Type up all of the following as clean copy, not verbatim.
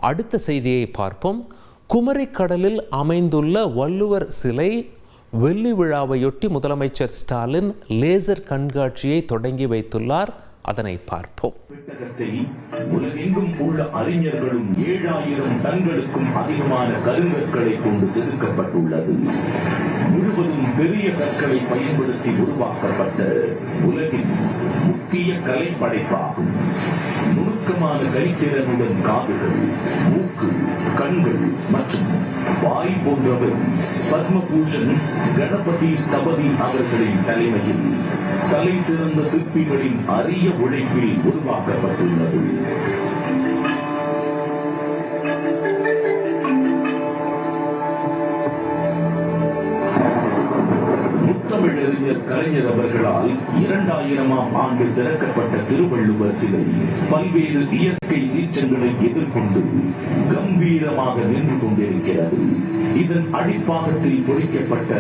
அடுத்த செய்தியை பார்ப்போம். குமரிக்கடலில் அமைந்துள்ள வள்ளுவர் சிலை வெள்ளி விழாவையொட்டி முதலமைச்சர் ஸ்டாலின் லேசர் கண்காட்சியை தொடங்கி வைத்துள்ளார். அதனை பார்ப்போம். உலகெங்கும் உள்ள அறிஞர்களும் 7000 டன்களுக்கும் அதிகமான கருங்கற்களை கொண்டு செதுக்கப்பட்டுள்ளது. முழுவதும் பெரிய கற்களை பயன்படுத்தி உருவாக்கப்பட்ட உலகின் முக்கிய கலை படைப்பாகும். நுணுக்கமான கைத்திறனுடன் காதுகள், மூக்கு, கண்கள் மற்றும் வாய் போன்றவை பத்மபூஷன் கணபதி ஸ்தபதி அவர்களின் தலைமையில் தலை சிறந்த சிற்பிகளின் அரிய உழைப்பில் உருவாக்கப்பட்டுள்ளது. முத்தமிழறிஞர் கலைஞர் அவர்களால் 2000ஆம் ஆண்டு திறக்கப்பட்ட திருவள்ளுவர் சிலை பல்வேறு இயற்கை சீற்றங்களை எதிர்கொண்டு கம்பீரமாக நின்று கொண்டிருக்கிறது. இதன் அடிப்பாகத்தில் பொறிக்கப்பட்ட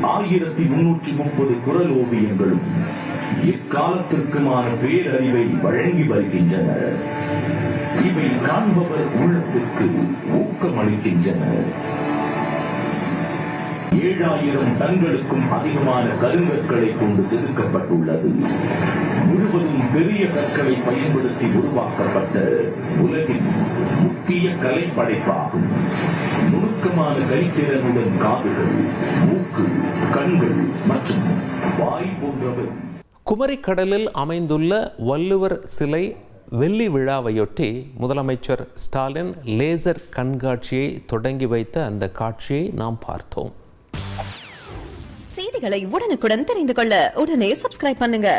1330 குறள் ஓவியங்களும் இக்காலத்திற்குமான பேரறிவை வழங்கி வருகின்றன. இவை காண்பவர் உள்ளத்திற்கு ஊக்கமளிக்கின்றன. 7000 டன்களுக்கும் அதிகமான கருங்கற்களை கொண்டு செதுக்கப்பட்டுள்ளது. முழுவதும் பெரிய கற்களை பயன்படுத்தி உருவாக்கப்பட்ட உலகின் முக்கிய கலை படைப்பாகும். நுணுக்கமான கைத்திறனுடன் காதுகள், மூக்கு, கண்கள் மற்றும் வாய் போன்றவை. குமரிக்கடலில் அமைந்துள்ள வள்ளுவர் சிலை வெள்ளி விழாவையொட்டி முதலமைச்சர் ஸ்டாலின் லேசர் கண்காட்சியை தொடங்கி வைத்த அந்த காட்சியை நாம் பார்த்தோம். செய்திகளை உடனுக்குடன் தெரிந்து கொள்ள உடனே சப்ஸ்கிரைப் பண்ணுங்க.